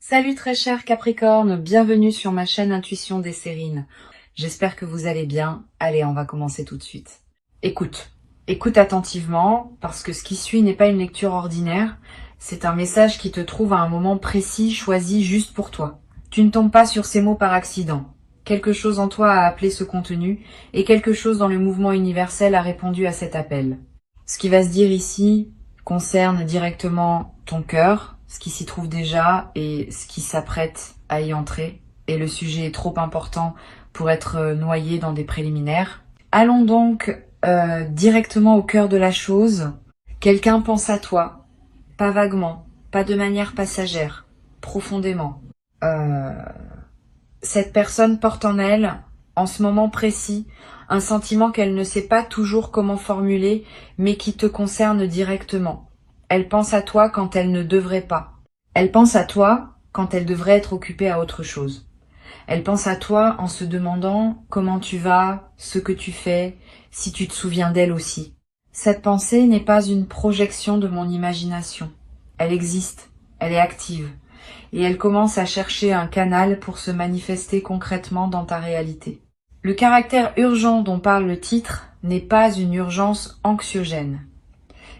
Salut très cher Capricorne, bienvenue sur ma chaîne Intuition des Sérines. J'espère que vous allez bien. Allez, on va commencer tout de suite. Écoute attentivement, parce que ce qui suit n'est pas une lecture ordinaire, c'est un message qui te trouve à un moment précis, choisi juste pour toi. Tu ne tombes pas sur ces mots par accident. Quelque chose en toi a appelé ce contenu, et quelque chose dans le mouvement universel a répondu à cet appel. Ce qui va se dire ici concerne directement ton cœur, ce qui s'y trouve déjà et ce qui s'apprête à y entrer. Et le sujet est trop important pour être noyé dans des préliminaires. Allons donc directement au cœur de la chose. Quelqu'un pense à toi, pas vaguement, pas de manière passagère, profondément. Cette personne porte en elle, en ce moment précis, un sentiment qu'elle ne sait pas toujours comment formuler, mais qui te concerne directement. Elle pense à toi quand elle ne devrait pas. Elle pense à toi quand elle devrait être occupée à autre chose. Elle pense à toi en se demandant comment tu vas, ce que tu fais, si tu te souviens d'elle aussi. Cette pensée n'est pas une projection de mon imagination. Elle existe, elle est active, et elle commence à chercher un canal pour se manifester concrètement dans ta réalité. Le caractère urgent dont parle le titre n'est pas une urgence anxiogène.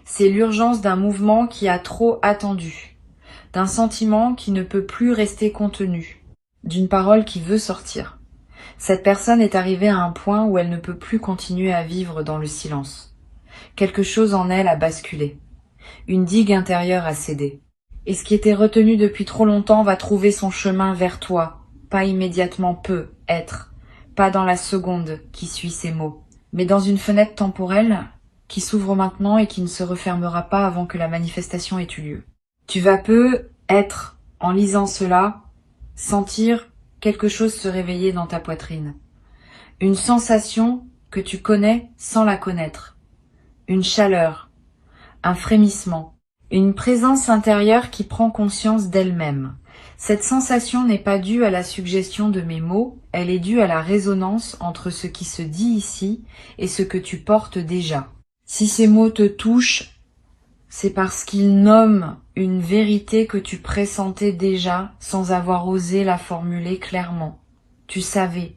C'est l'urgence d'un mouvement qui a trop attendu, d'un sentiment qui ne peut plus rester contenu, d'une parole qui veut sortir. Cette personne est arrivée à un point où elle ne peut plus continuer à vivre dans le silence. Quelque chose en elle a basculé. Une digue intérieure a cédé. Et ce qui était retenu depuis trop longtemps va trouver son chemin vers toi, pas immédiatement peut être, pas dans la seconde qui suit ces mots, mais dans une fenêtre temporelle qui s'ouvre maintenant et qui ne se refermera pas avant que la manifestation ait eu lieu. Tu vas peu être, en lisant cela, sentir quelque chose se réveiller dans ta poitrine. Une sensation que tu connais sans la connaître. Une chaleur, un frémissement. Une présence intérieure qui prend conscience d'elle-même. Cette sensation n'est pas due à la suggestion de mes mots, elle est due à la résonance entre ce qui se dit ici et ce que tu portes déjà. Si ces mots te touchent, c'est parce qu'ils nomment une vérité que tu pressentais déjà sans avoir osé la formuler clairement. Tu savais.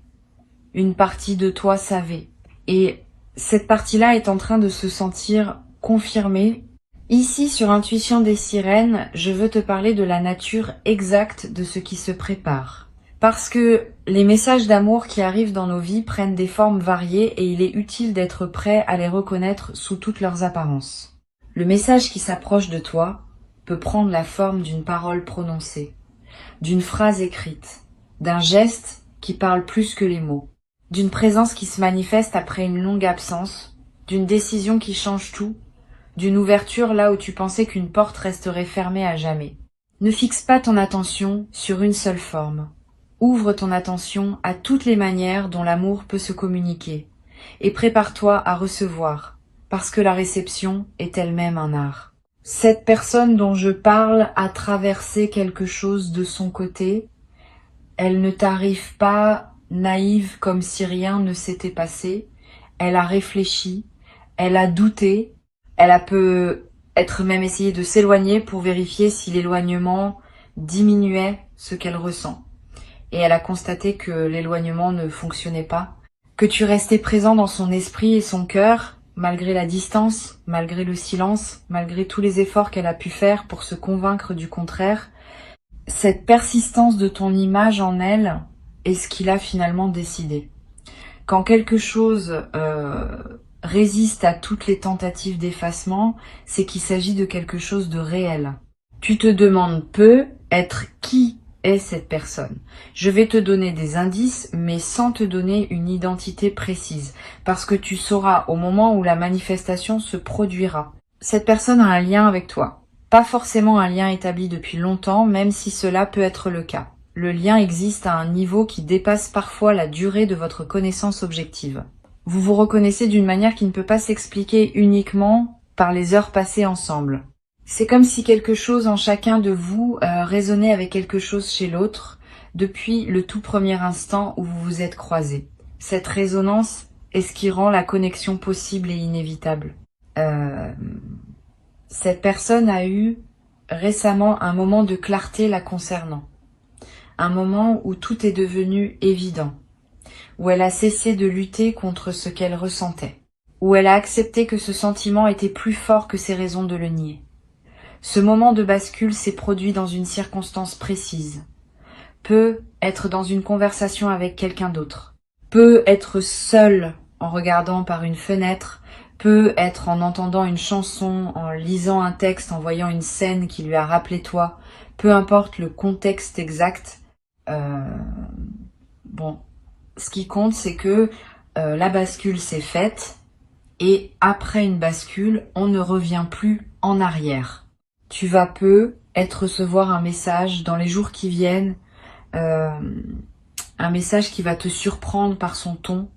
Une partie de toi savait. Et cette partie-là est en train de se sentir confirmée. Ici, sur Intuition des Sirènes, je veux te parler de la nature exacte de ce qui se prépare. Parce que les messages d'amour qui arrivent dans nos vies prennent des formes variées et il est utile d'être prêt à les reconnaître sous toutes leurs apparences. Le message qui s'approche de toi peut prendre la forme d'une parole prononcée, d'une phrase écrite, d'un geste qui parle plus que les mots, d'une présence qui se manifeste après une longue absence, d'une décision qui change tout, d'une ouverture là où tu pensais qu'une porte resterait fermée à jamais. Ne fixe pas ton attention sur une seule forme. Ouvre ton attention à toutes les manières dont l'amour peut se communiquer et prépare-toi à recevoir, parce que la réception est elle-même un art. Cette personne dont je parle a traversé quelque chose de son côté. Elle ne t'arrive pas naïve comme si rien ne s'était passé. Elle a réfléchi, elle a douté. Elle a peut être même essayé de s'éloigner pour vérifier si l'éloignement diminuait ce qu'elle ressent. Et elle a constaté que l'éloignement ne fonctionnait pas, que tu restais présent dans son esprit et son cœur, malgré la distance, malgré le silence, malgré tous les efforts qu'elle a pu faire pour se convaincre du contraire. Cette persistance de ton image en elle est ce qu'il a finalement décidé. Quand quelque chose résiste à toutes les tentatives d'effacement, c'est qu'il s'agit de quelque chose de réel. Tu te demandes peu être qui est cette personne. Je vais te donner des indices, mais sans te donner une identité précise, parce que tu sauras au moment où la manifestation se produira. Cette personne a un lien avec toi. Pas forcément un lien établi depuis longtemps, même si cela peut être le cas. Le lien existe à un niveau qui dépasse parfois la durée de votre connaissance objective. Vous vous reconnaissez d'une manière qui ne peut pas s'expliquer uniquement par les heures passées ensemble. C'est comme si quelque chose en chacun de vous résonnait avec quelque chose chez l'autre depuis le tout premier instant où vous vous êtes croisés. Cette résonance est ce qui rend la connexion possible et inévitable. Cette personne a eu récemment un moment de clarté la concernant. un moment où tout est devenu évident, où elle a cessé de lutter contre ce qu'elle ressentait, où elle a accepté que ce sentiment était plus fort que ses raisons de le nier. Ce moment de bascule s'est produit dans une circonstance précise. Peut être dans une conversation avec quelqu'un d'autre, peut être seule en regardant par une fenêtre, peut être en entendant une chanson, en lisant un texte, en voyant une scène qui lui a rappelé toi, peu importe le contexte exact. Bon, ce qui compte, c'est que la bascule s'est faite et après une bascule, on ne revient plus en arrière. Tu vas peut-être recevoir un message dans les jours qui viennent, un message qui va te surprendre par son ton.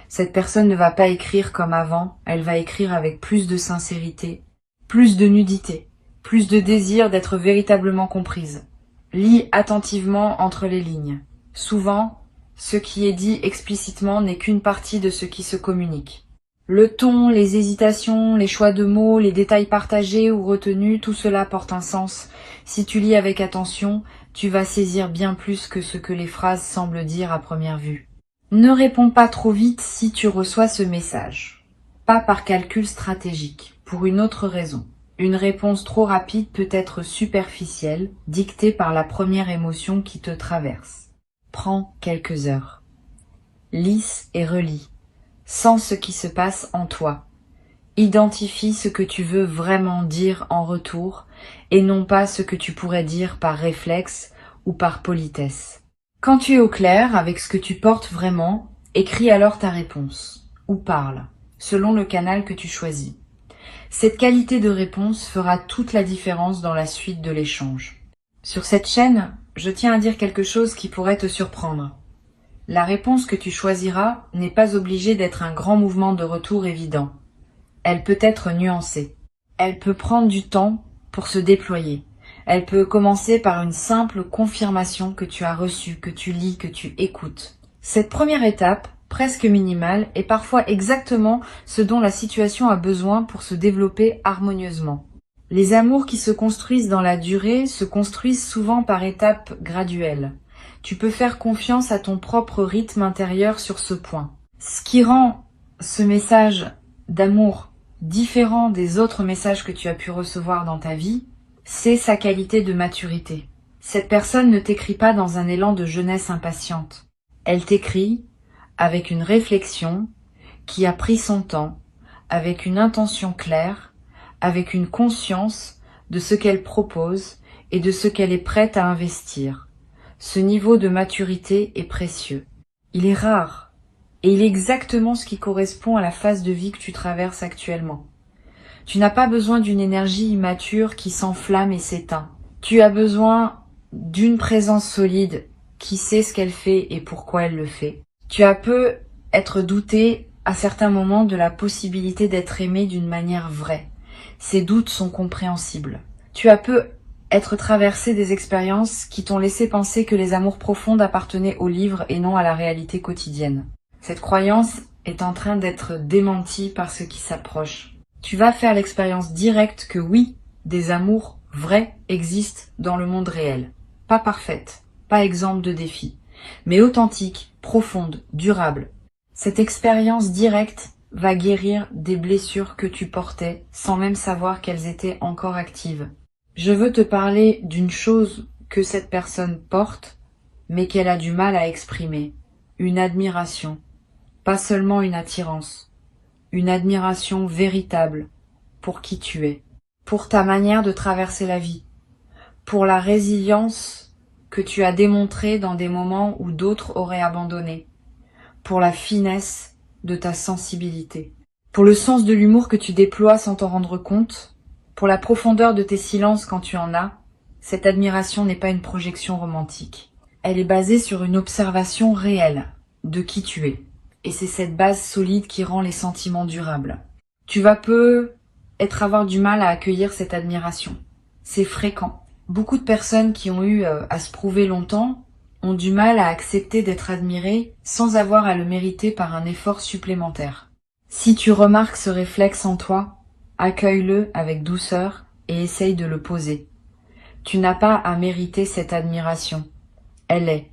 Cette personne ne va pas écrire comme avant, elle va écrire avec plus de sincérité, plus de nudité, plus de désir d'être véritablement comprise. Lis attentivement entre les lignes. Souvent, ce qui est dit explicitement n'est qu'une partie de ce qui se communique. Le ton, les hésitations, les choix de mots, les détails partagés ou retenus, tout cela porte un sens. Si tu lis avec attention, tu vas saisir bien plus que ce que les phrases semblent dire à première vue. Ne réponds pas trop vite si tu reçois ce message. Pas par calcul stratégique, pour une autre raison. Une réponse trop rapide peut être superficielle, dictée par la première émotion qui te traverse. Prends quelques heures. Lis et relis. Sens ce qui se passe en toi. Identifie ce que tu veux vraiment dire en retour et non pas ce que tu pourrais dire par réflexe ou par politesse. Quand tu es au clair avec ce que tu portes vraiment, écris alors ta réponse ou parle, selon le canal que tu choisis. Cette qualité de réponse fera toute la différence dans la suite de l'échange. Sur cette chaîne, je tiens à dire quelque chose qui pourrait te surprendre. La réponse que tu choisiras n'est pas obligée d'être un grand mouvement de retour évident. Elle peut être nuancée. Elle peut prendre du temps pour se déployer. Elle peut commencer par une simple confirmation que tu as reçue, que tu lis, que tu écoutes. Cette première étape, presque minimale, est parfois exactement ce dont la situation a besoin pour se développer harmonieusement. Les amours qui se construisent dans la durée se construisent souvent par étapes graduelles. Tu peux faire confiance à ton propre rythme intérieur sur ce point. Ce qui rend ce message d'amour différent des autres messages que tu as pu recevoir dans ta vie, c'est sa qualité de maturité. Cette personne ne t'écrit pas dans un élan de jeunesse impatiente. Elle t'écrit avec une réflexion qui a pris son temps, avec une intention claire, avec une conscience de ce qu'elle propose et de ce qu'elle est prête à investir. Ce niveau de maturité est précieux. Il est rare et il est exactement ce qui correspond à la phase de vie que tu traverses actuellement. Tu n'as pas besoin d'une énergie immature qui s'enflamme et s'éteint. Tu as besoin d'une présence solide qui sait ce qu'elle fait et pourquoi elle le fait. Tu as peu être douté à certains moments de la possibilité d'être aimé d'une manière vraie. Ces doutes sont compréhensibles. Tu as peu être traversé des expériences qui t'ont laissé penser que les amours profondes appartenaient au livre et non à la réalité quotidienne. Cette croyance est en train d'être démentie par ce qui s'approche. Tu vas faire l'expérience directe que oui, des amours vrais existent dans le monde réel. Pas parfaites, pas exemptes de défis, mais authentiques, profondes, durables. Cette expérience directe va guérir des blessures que tu portais sans même savoir qu'elles étaient encore actives. Je veux te parler d'une chose que cette personne porte, mais qu'elle a du mal à exprimer. Une admiration, pas seulement une attirance. Une admiration véritable pour qui tu es, pour ta manière de traverser la vie, pour la résilience que tu as démontrée dans des moments où d'autres auraient abandonné, pour la finesse de ta sensibilité, pour le sens de l'humour que tu déploies sans t'en rendre compte, pour la profondeur de tes silences quand tu en as. Cette admiration n'est pas une projection romantique. Elle est basée sur une observation réelle de qui tu es. Et c'est cette base solide qui rend les sentiments durables. Tu vas peut-être avoir du mal à accueillir cette admiration. C'est fréquent. Beaucoup de personnes qui ont eu à se prouver longtemps ont du mal à accepter d'être admirées sans avoir à le mériter par un effort supplémentaire. Si tu remarques ce réflexe en toi, accueille-le avec douceur et essaye de le poser. Tu n'as pas à mériter cette admiration. Elle est.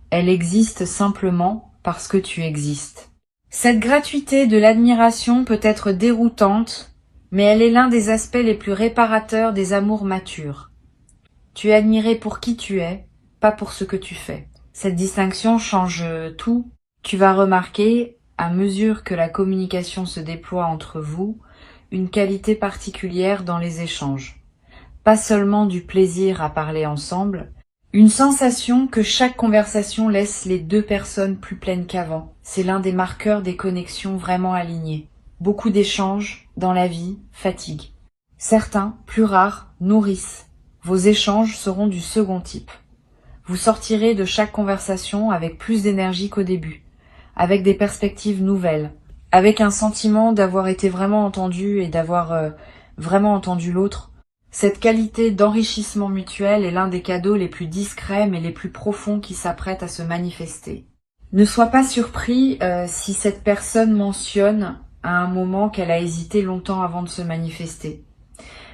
Elle existe simplement parce que tu existes. Cette gratuité de l'admiration peut être déroutante, mais elle est l'un des aspects les plus réparateurs des amours matures. Tu es admiré pour qui tu es, pas pour ce que tu fais. Cette distinction change tout. Tu vas remarquer, à mesure que la communication se déploie entre vous, une qualité particulière dans les échanges. Pas seulement du plaisir à parler ensemble, une sensation que chaque conversation laisse les deux personnes plus pleines qu'avant. C'est l'un des marqueurs des connexions vraiment alignées. Beaucoup d'échanges, dans la vie, fatiguent. Certains, plus rares, nourrissent. Vos échanges seront du second type. Vous sortirez de chaque conversation avec plus d'énergie qu'au début, avec des perspectives nouvelles, avec un sentiment d'avoir été vraiment entendu et d'avoir vraiment entendu l'autre. Cette qualité d'enrichissement mutuel est l'un des cadeaux les plus discrets mais les plus profonds qui s'apprêtent à se manifester. Ne sois pas surpris si cette personne mentionne à un moment qu'elle a hésité longtemps avant de se manifester.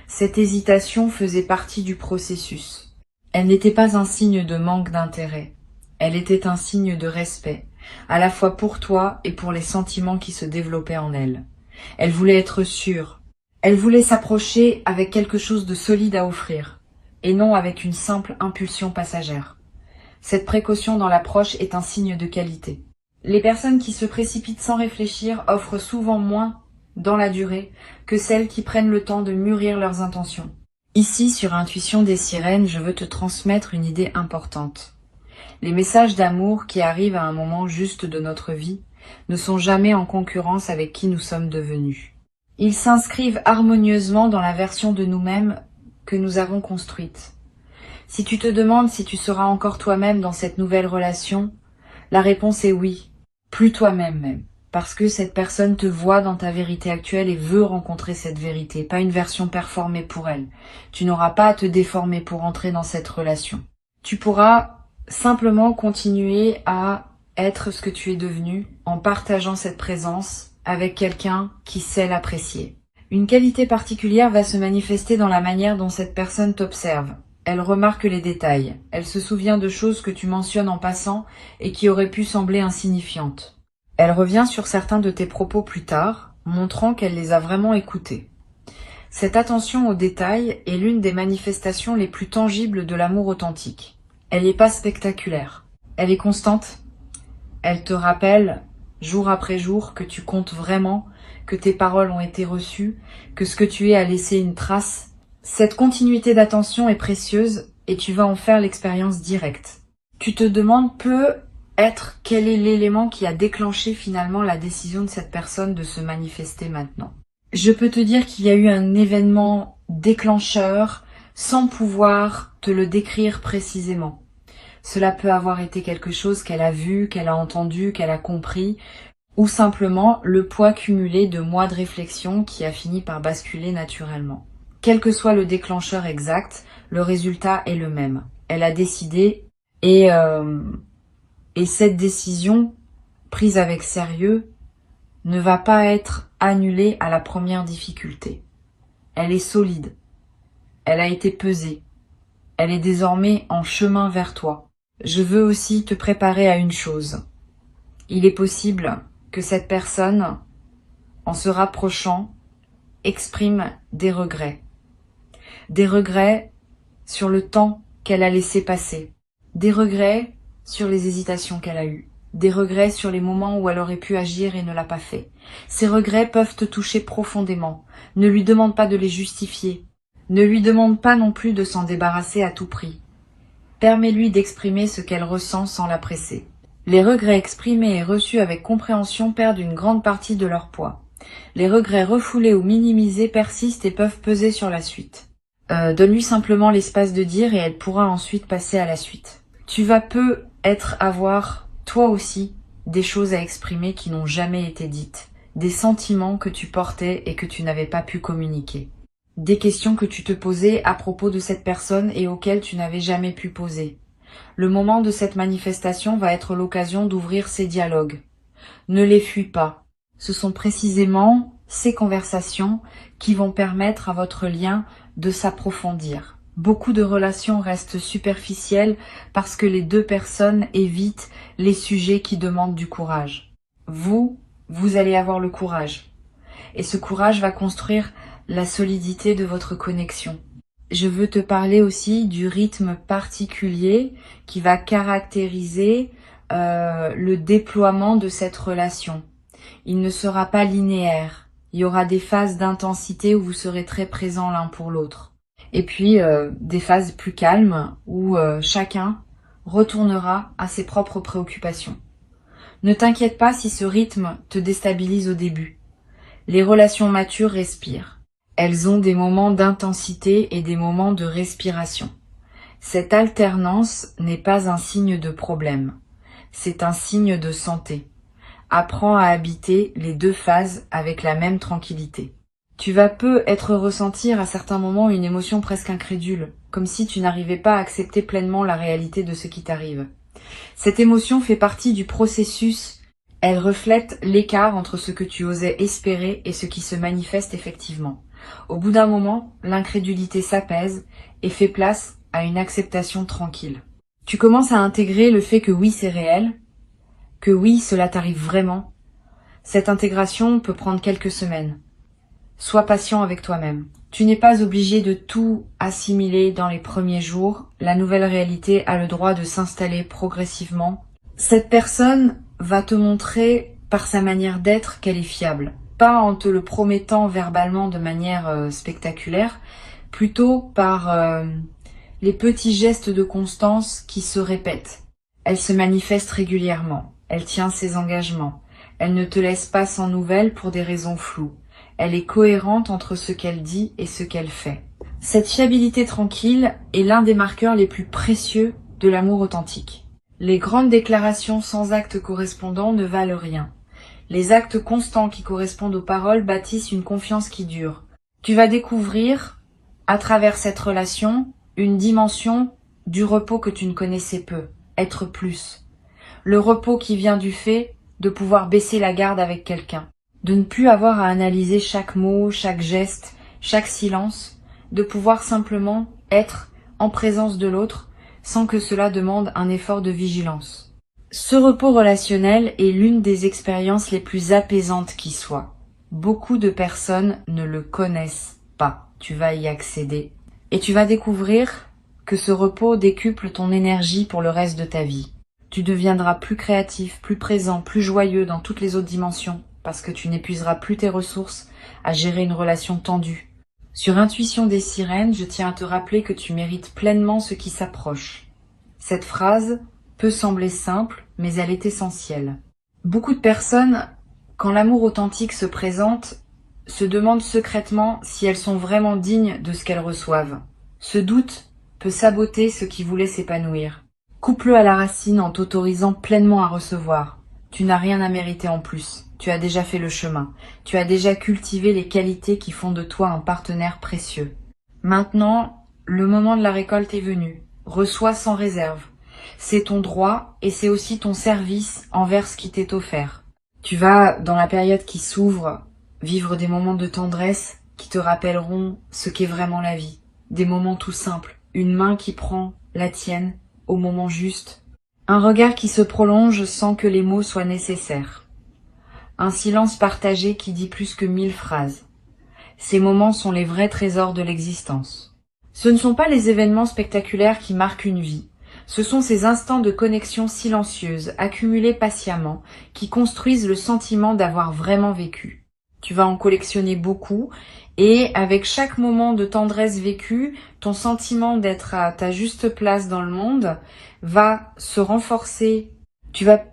Cette hésitation faisait partie du processus. Elle n'était pas un signe de manque d'intérêt. Elle était un signe de respect, à la fois pour toi et pour les sentiments qui se développaient en elle. Elle voulait être sûre. Elle voulait s'approcher avec quelque chose de solide à offrir, et non avec une simple impulsion passagère. Cette précaution dans l'approche est un signe de qualité. Les personnes qui se précipitent sans réfléchir offrent souvent moins, dans la durée, que celles qui prennent le temps de mûrir leurs intentions. Ici, sur Intuition des sirènes, je veux te transmettre une idée importante. Les messages d'amour qui arrivent à un moment juste de notre vie ne sont jamais en concurrence avec qui nous sommes devenus. Ils s'inscrivent harmonieusement dans la version de nous-mêmes que nous avons construite. Si tu te demandes si tu seras encore toi-même dans cette nouvelle relation, la réponse est oui, plus toi-même même, parce que cette personne te voit dans ta vérité actuelle et veut rencontrer cette vérité, pas une version performée pour elle. Tu n'auras pas à te déformer pour entrer dans cette relation. Tu pourras simplement continuer à être ce que tu es devenu en partageant cette présence avec quelqu'un qui sait l'apprécier. Une qualité particulière va se manifester dans la manière dont cette personne t'observe. Elle remarque les détails. Elle se souvient de choses que tu mentionnes en passant et qui auraient pu sembler insignifiantes. Elle revient sur certains de tes propos plus tard, montrant qu'elle les a vraiment écoutés. Cette attention aux détails est l'une des manifestations les plus tangibles de l'amour authentique. Elle n'est pas spectaculaire. Elle est constante. Elle te rappelle jour après jour que tu comptes vraiment, que tes paroles ont été reçues, que ce que tu es a laissé une trace. Cette continuité d'attention est précieuse et tu vas en faire l'expérience directe. Tu te demandes peut-être quel est l'élément qui a déclenché finalement la décision de cette personne de se manifester maintenant. Je peux te dire qu'il y a eu un événement déclencheur sans pouvoir te le décrire précisément. Cela peut avoir été quelque chose qu'elle a vu, qu'elle a entendu, qu'elle a compris, ou simplement le poids cumulé de mois de réflexion qui a fini par basculer naturellement. Quel que soit le déclencheur exact, le résultat est le même. Elle a décidé et cette décision, prise avec sérieux, ne va pas être annulée à la première difficulté. Elle est solide. Elle a été pesée. Elle est désormais en chemin vers toi. Je veux aussi te préparer à une chose. Il est possible que cette personne, en se rapprochant, exprime des regrets. Des regrets sur le temps qu'elle a laissé passer. Des regrets sur les hésitations qu'elle a eues. Des regrets sur les moments où elle aurait pu agir et ne l'a pas fait. Ces regrets peuvent te toucher profondément. Ne lui demande pas de les justifier. Ne lui demande pas non plus de s'en débarrasser à tout prix. Permets-lui d'exprimer ce qu'elle ressent sans la presser. Les regrets exprimés et reçus avec compréhension perdent une grande partie de leur poids. Les regrets refoulés ou minimisés persistent et peuvent peser sur la suite. Donne-lui simplement l'espace de dire et elle pourra ensuite passer à la suite. Tu vas peut-être avoir, toi aussi, des choses à exprimer qui n'ont jamais été dites. Des sentiments que tu portais et que tu n'avais pas pu communiquer. Des questions que tu te posais à propos de cette personne et auxquelles tu n'avais jamais pu poser. Le moment de cette manifestation va être l'occasion d'ouvrir ces dialogues. Ne les fuis pas. Ce sont précisément ces conversations qui vont permettre à votre lien de s'approfondir. Beaucoup de relations restent superficielles parce que les deux personnes évitent les sujets qui demandent du courage. Vous allez avoir le courage. Et ce courage va construire la solidité de votre connexion. Je veux te parler aussi du rythme particulier qui va caractériser le déploiement de cette relation. Il ne sera pas linéaire. Il y aura des phases d'intensité où vous serez très présents l'un pour l'autre. Et puis des phases plus calmes où chacun retournera à ses propres préoccupations. Ne t'inquiète pas si ce rythme te déstabilise au début. Les relations matures respirent. Elles ont des moments d'intensité et des moments de respiration. Cette alternance n'est pas un signe de problème, c'est un signe de santé. Apprends à habiter les deux phases avec la même tranquillité. Tu vas ressentir à certains moments une émotion presque incrédule, comme si tu n'arrivais pas à accepter pleinement la réalité de ce qui t'arrive. Cette émotion fait partie du processus. Elle reflète l'écart entre ce que tu osais espérer et ce qui se manifeste effectivement. Au bout d'un moment, l'incrédulité s'apaise et fait place à une acceptation tranquille. Tu commences à intégrer le fait que oui, c'est réel, que oui, cela t'arrive vraiment. Cette intégration peut prendre quelques semaines. Sois patient avec toi-même. Tu n'es pas obligé de tout assimiler dans les premiers jours. La nouvelle réalité a le droit de s'installer progressivement. Cette personne va te montrer par sa manière d'être qu'elle est fiable. Pas en te le promettant verbalement de manière spectaculaire, plutôt par les petits gestes de constance qui se répètent. Elle se manifeste régulièrement, elle tient ses engagements, elle ne te laisse pas sans nouvelles pour des raisons floues. Elle est cohérente entre ce qu'elle dit et ce qu'elle fait. Cette fiabilité tranquille est l'un des marqueurs les plus précieux de l'amour authentique. Les grandes déclarations sans actes correspondants ne valent rien. Les actes constants qui correspondent aux paroles bâtissent une confiance qui dure. Tu vas découvrir, à travers cette relation, une dimension du repos que tu ne connaissais peu, être plus. Le repos qui vient du fait de pouvoir baisser la garde avec quelqu'un, de ne plus avoir à analyser chaque mot, chaque geste, chaque silence, de pouvoir simplement être en présence de l'autre sans que cela demande un effort de vigilance. Ce repos relationnel est l'une des expériences les plus apaisantes qui soit. Beaucoup de personnes ne le connaissent pas. Tu vas y accéder. Et tu vas découvrir que ce repos décuple ton énergie pour le reste de ta vie. Tu deviendras plus créatif, plus présent, plus joyeux dans toutes les autres dimensions, parce que tu n'épuiseras plus tes ressources à gérer une relation tendue. Sur Intuition des sirènes, je tiens à te rappeler que tu mérites pleinement ce qui s'approche. Cette phrase peut sembler simple, mais elle est essentielle. Beaucoup de personnes, quand l'amour authentique se présente, se demandent secrètement si elles sont vraiment dignes de ce qu'elles reçoivent. Ce doute peut saboter ce qui voulait s'épanouir. Coupe-le à la racine en t'autorisant pleinement à recevoir. Tu n'as rien à mériter en plus. Tu as déjà fait le chemin. Tu as déjà cultivé les qualités qui font de toi un partenaire précieux. Maintenant, le moment de la récolte est venu. Reçois sans réserve. C'est ton droit et c'est aussi ton service envers ce qui t'est offert. Tu vas, dans la période qui s'ouvre, vivre des moments de tendresse qui te rappelleront ce qu'est vraiment la vie. Des moments tout simples. Une main qui prend la tienne au moment juste. Un regard qui se prolonge sans que les mots soient nécessaires. Un silence partagé qui dit plus que 1000 phrases. Ces moments sont les vrais trésors de l'existence. Ce ne sont pas les événements spectaculaires qui marquent une vie. Ce sont ces instants de connexion silencieuse, accumulés patiemment, qui construisent le sentiment d'avoir vraiment vécu. Tu vas en collectionner beaucoup, et avec chaque moment de tendresse vécue, ton sentiment d'être à ta juste place dans le monde va se renforcer. Tu vas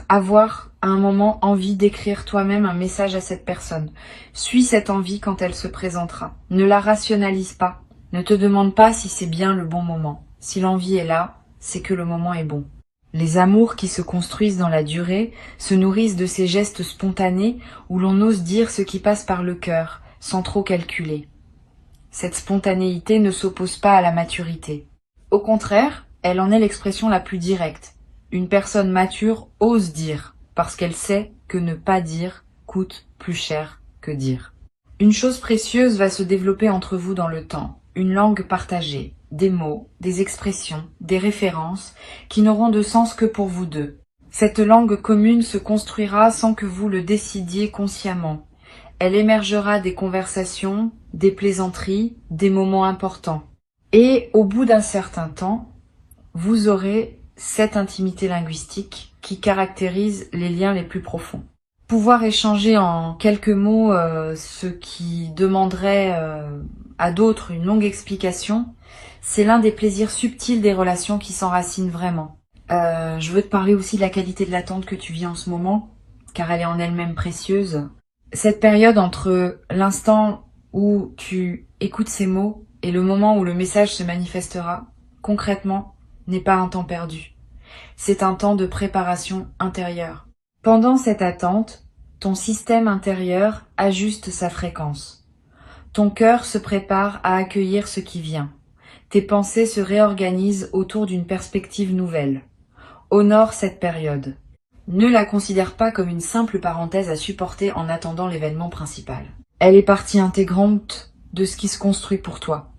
avoir à un moment envie d'écrire toi-même un message à cette personne. Suis cette envie quand elle se présentera. Ne la rationalise pas. Ne te demande pas si c'est bien le bon moment. Si l'envie est là, c'est que le moment est bon. Les amours qui se construisent dans la durée se nourrissent de ces gestes spontanés où l'on ose dire ce qui passe par le cœur, sans trop calculer. Cette spontanéité ne s'oppose pas à la maturité. Au contraire, elle en est l'expression la plus directe. Une personne mature ose dire, parce qu'elle sait que ne pas dire coûte plus cher que dire. Une chose précieuse va se développer entre vous dans le temps. une langue partagée, des mots, des expressions, des références qui n'auront de sens que pour vous deux. Cette langue commune se construira sans que vous le décidiez consciemment. Elle émergera des conversations, des plaisanteries, des moments importants. Et au bout d'un certain temps, vous aurez cette intimité linguistique qui caractérise les liens les plus profonds. Pouvoir échanger en quelques mots ce qui demanderait à d'autres une longue explication, c'est l'un des plaisirs subtils des relations qui s'enracinent vraiment. Je veux te parler aussi de la qualité de l'attente que tu vis en ce moment, car elle est en elle-même précieuse. Cette période entre l'instant où tu écoutes ces mots et le moment où le message se manifestera, concrètement, n'est pas un temps perdu. C'est un temps de préparation intérieure. Pendant cette attente, ton système intérieur ajuste sa fréquence. Ton cœur se prépare à accueillir ce qui vient. Tes pensées se réorganisent autour d'une perspective nouvelle. Honore cette période. Ne la considère pas comme une simple parenthèse à supporter en attendant l'événement principal. Elle est partie intégrante de ce qui se construit pour toi.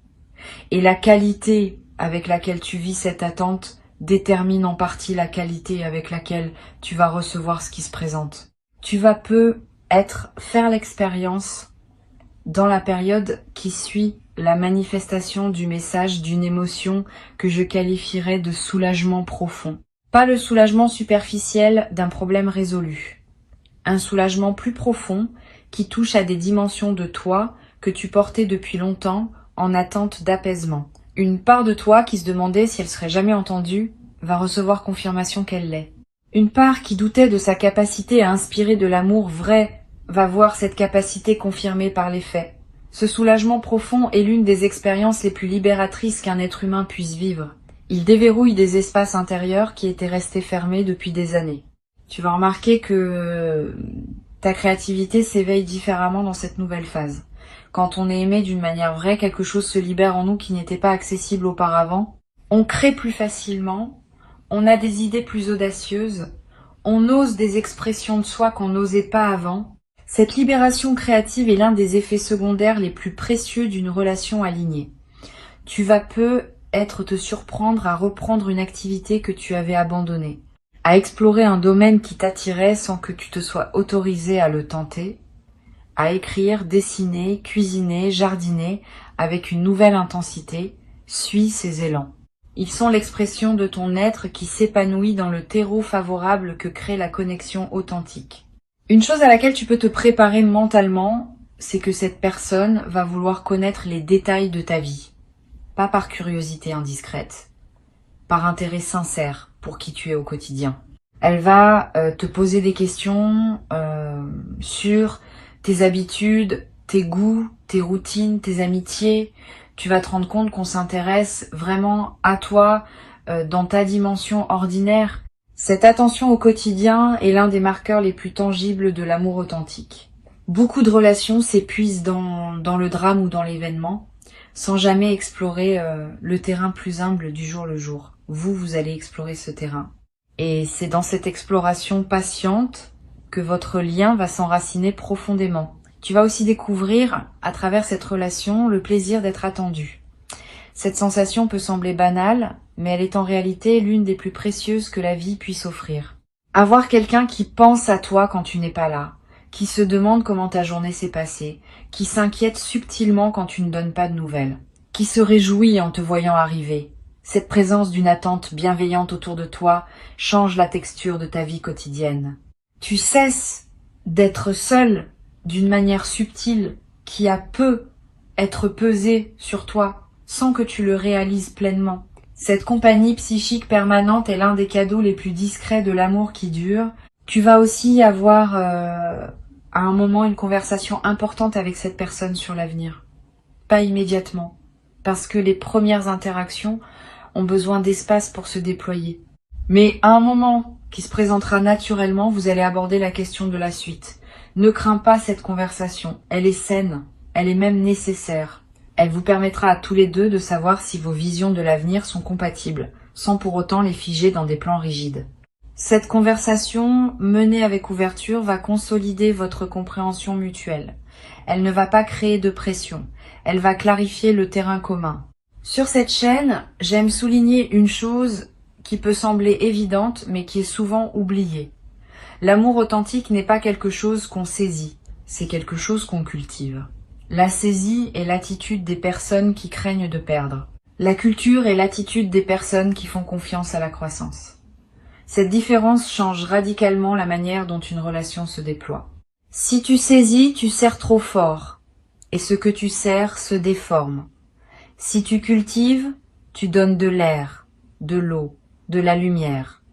Et la qualité avec laquelle tu vis cette attente détermine en partie la qualité avec laquelle tu vas recevoir ce qui se présente. Tu vas faire l'expérience dans la période qui suit la manifestation du message d'une émotion que je qualifierais de soulagement profond. Pas le soulagement superficiel d'un problème résolu. Un soulagement plus profond qui touche à des dimensions de toi que tu portais depuis longtemps en attente d'apaisement. Une part de toi qui se demandait si elle serait jamais entendue va recevoir confirmation qu'elle l'est. Une part qui doutait de sa capacité à inspirer de l'amour vrai va voir cette capacité confirmée par les faits. Ce soulagement profond est l'une des expériences les plus libératrices qu'un être humain puisse vivre. Il déverrouille des espaces intérieurs qui étaient restés fermés depuis des années. Tu vas remarquer que ta créativité s'éveille différemment dans cette nouvelle phase. Quand on est aimé d'une manière vraie, quelque chose se libère en nous qui n'était pas accessible auparavant. On crée plus facilement, on a des idées plus audacieuses, on ose des expressions de soi qu'on n'osait pas avant. Cette libération créative est l'un des effets secondaires les plus précieux d'une relation alignée. Tu vas peut-être te surprendre à reprendre une activité que tu avais abandonnée, à explorer un domaine qui t'attirait sans que tu te sois autorisé à le tenter, à écrire, dessiner, cuisiner, jardiner avec une nouvelle intensité. Suis ces élans. Ils sont l'expression de ton être qui s'épanouit dans le terreau favorable que crée la connexion authentique. Une chose à laquelle tu peux te préparer mentalement, c'est que cette personne va vouloir connaître les détails de ta vie. Pas par curiosité indiscrète, par intérêt sincère pour qui tu es au quotidien. Elle va te poser des questions sur tes habitudes, tes goûts, tes routines, tes amitiés. Tu vas te rendre compte qu'on s'intéresse vraiment à toi dans ta dimension ordinaire. Cette attention au quotidien est l'un des marqueurs les plus tangibles de l'amour authentique. Beaucoup de relations s'épuisent dans le drame ou dans l'événement, sans jamais explorer le terrain plus humble du jour le jour. Vous allez explorer ce terrain. Et c'est dans cette exploration patiente que votre lien va s'enraciner profondément. Tu vas aussi découvrir, à travers cette relation, le plaisir d'être attendu. Cette sensation peut sembler banale, mais elle est en réalité l'une des plus précieuses que la vie puisse offrir. Avoir quelqu'un qui pense à toi quand tu n'es pas là, qui se demande comment ta journée s'est passée, qui s'inquiète subtilement quand tu ne donnes pas de nouvelles, qui se réjouit en te voyant arriver. Cette présence d'une attente bienveillante autour de toi change la texture de ta vie quotidienne. Tu cesses d'être seul d'une manière subtile qui a être pesée sur toi sans que tu le réalises pleinement. Cette compagnie psychique permanente est l'un des cadeaux les plus discrets de l'amour qui dure. Tu vas aussi avoir à un moment une conversation importante avec cette personne sur l'avenir. Pas immédiatement, parce que les premières interactions ont besoin d'espace pour se déployer. Mais à un moment qui se présentera naturellement, vous allez aborder la question de la suite. Ne crains pas cette conversation, elle est saine, elle est même nécessaire. Elle vous permettra à tous les deux de savoir si vos visions de l'avenir sont compatibles, sans pour autant les figer dans des plans rigides. Cette conversation, menée avec ouverture, va consolider votre compréhension mutuelle. Elle ne va pas créer de pression. Elle va clarifier le terrain commun. Sur cette chaîne, j'aime souligner une chose qui peut sembler évidente, mais qui est souvent oubliée. L'amour authentique n'est pas quelque chose qu'on saisit, c'est quelque chose qu'on cultive. La saisie est l'attitude des personnes qui craignent de perdre. La culture est l'attitude des personnes qui font confiance à la croissance. Cette différence change radicalement la manière dont une relation se déploie. Si tu saisis, tu serres trop fort, et ce que tu serres se déforme. Si tu cultives, tu donnes de l'air, de l'eau, de la lumière,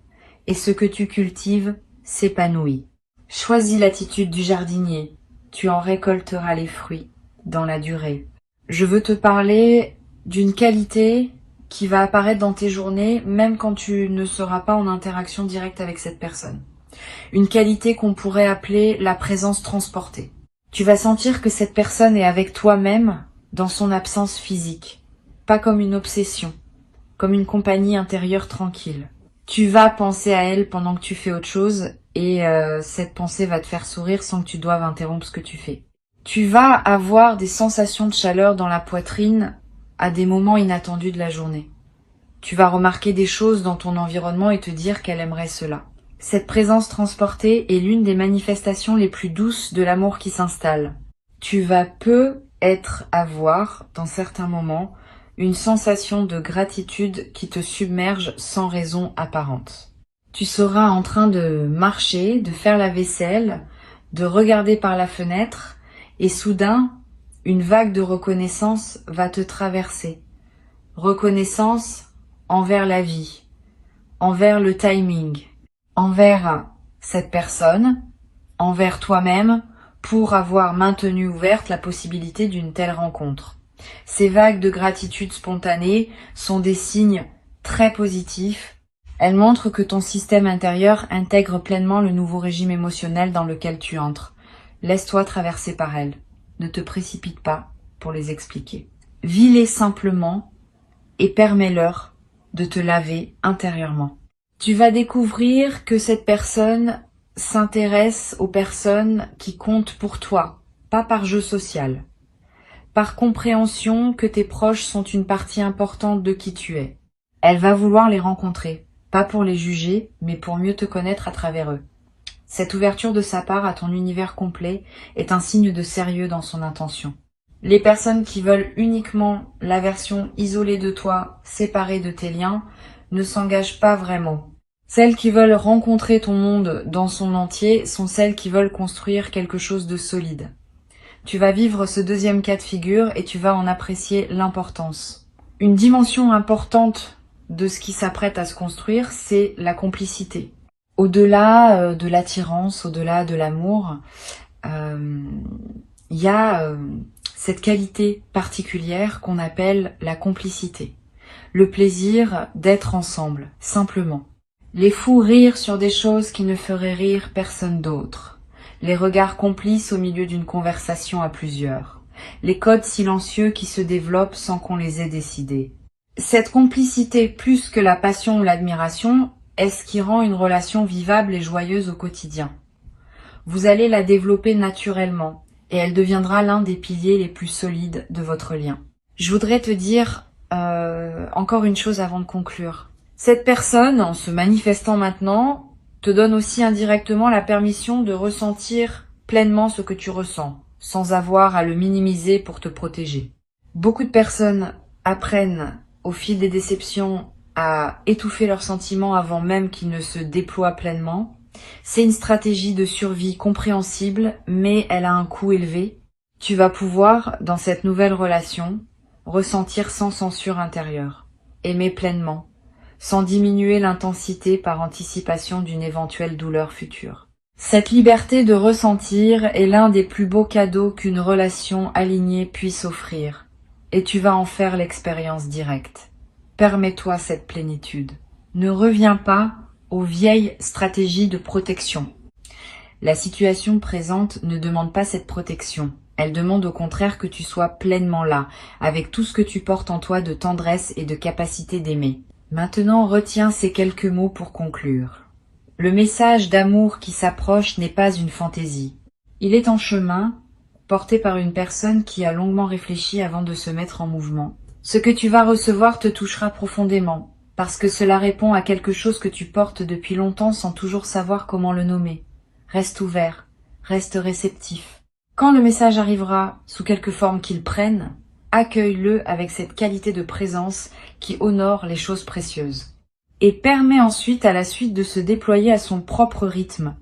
et ce que tu cultives s'épanouit. Choisis l'attitude du jardinier, tu en récolteras les fruits dans la durée. Je veux te parler d'une qualité qui va apparaître dans tes journées, même quand tu ne seras pas en interaction directe avec cette personne. Une qualité qu'on pourrait appeler la présence transportée. Tu vas sentir que cette personne est avec toi-même dans son absence physique, pas comme une obsession, comme une compagnie intérieure tranquille. Tu vas penser à elle pendant que tu fais autre chose et cette pensée va te faire sourire sans que tu doives interrompre ce que tu fais. Tu vas avoir des sensations de chaleur dans la poitrine à des moments inattendus de la journée. Tu vas remarquer des choses dans ton environnement et te dire qu'elle aimerait cela. Cette présence transportée est l'une des manifestations les plus douces de l'amour qui s'installe. Tu vas avoir, dans certains moments, une sensation de gratitude qui te submerge sans raison apparente. Tu seras en train de marcher, de faire la vaisselle, de regarder par la fenêtre, et soudain, une vague de reconnaissance va te traverser. Reconnaissance envers la vie, envers le timing, envers cette personne, envers toi-même, pour avoir maintenu ouverte la possibilité d'une telle rencontre. Ces vagues de gratitude spontanée sont des signes très positifs. Elles montrent que ton système intérieur intègre pleinement le nouveau régime émotionnel dans lequel tu entres. Laisse-toi traverser par elles. Ne te précipite pas pour les expliquer. Vis-les simplement et permets-leur de te laver intérieurement. Tu vas découvrir que cette personne s'intéresse aux personnes qui comptent pour toi, pas par jeu social, par compréhension que tes proches sont une partie importante de qui tu es. Elle va vouloir les rencontrer, pas pour les juger, mais pour mieux te connaître à travers eux. Cette ouverture de sa part à ton univers complet est un signe de sérieux dans son intention. Les personnes qui veulent uniquement la version isolée de toi, séparée de tes liens, ne s'engagent pas vraiment. Celles qui veulent rencontrer ton monde dans son entier sont celles qui veulent construire quelque chose de solide. Tu vas vivre ce deuxième cas de figure et tu vas en apprécier l'importance. Une dimension importante de ce qui s'apprête à se construire, c'est la complicité. Au-delà de l'attirance, au-delà de l'amour, il y a cette qualité particulière qu'on appelle la complicité. Le plaisir d'être ensemble, simplement. Les fous rire sur des choses qui ne feraient rire personne d'autre. Les regards complices au milieu d'une conversation à plusieurs. Les codes silencieux qui se développent sans qu'on les ait décidés. Cette complicité, plus que la passion ou l'admiration, est ce qui rend une relation vivable et joyeuse au quotidien. Vous allez la développer naturellement et elle deviendra l'un des piliers les plus solides de votre lien. Je voudrais te dire encore une chose avant de conclure. Cette personne, en se manifestant maintenant, te donne aussi indirectement la permission de ressentir pleinement ce que tu ressens, sans avoir à le minimiser pour te protéger. Beaucoup de personnes apprennent au fil des déceptions à étouffer leurs sentiments avant même qu'ils ne se déploient pleinement. C'est une stratégie de survie compréhensible, mais elle a un coût élevé. Tu vas pouvoir, dans cette nouvelle relation, ressentir sans censure intérieure, aimer pleinement, sans diminuer l'intensité par anticipation d'une éventuelle douleur future. Cette liberté de ressentir est l'un des plus beaux cadeaux qu'une relation alignée puisse offrir, et tu vas en faire l'expérience directe. Permets-toi cette plénitude. Ne reviens pas aux vieilles stratégies de protection. La situation présente ne demande pas cette protection. Elle demande au contraire que tu sois pleinement là, avec tout ce que tu portes en toi de tendresse et de capacité d'aimer. Maintenant, retiens ces quelques mots pour conclure. Le message d'amour qui s'approche n'est pas une fantaisie. Il est en chemin porté par une personne qui a longuement réfléchi avant de se mettre en mouvement. Ce que tu vas recevoir te touchera profondément, parce que cela répond à quelque chose que tu portes depuis longtemps sans toujours savoir comment le nommer. Reste ouvert, reste réceptif. Quand le message arrivera, sous quelque forme qu'il prenne, accueille-le avec cette qualité de présence qui honore les choses précieuses. Et permet ensuite à la suite de se déployer à son propre rythme,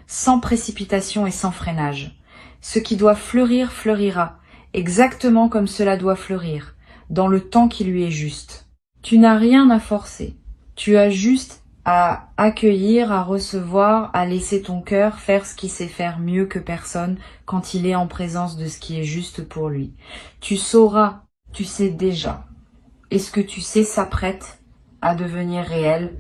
sans précipitation et sans freinage. Ce qui doit fleurir fleurira, exactement comme cela doit fleurir, dans le temps qui lui est juste. Tu n'as rien à forcer, tu as juste à accueillir, à recevoir, à laisser ton cœur faire ce qu'il sait faire mieux que personne quand il est en présence de ce qui est juste pour lui. Tu sauras, tu sais déjà, et ce que tu sais s'apprête à devenir réel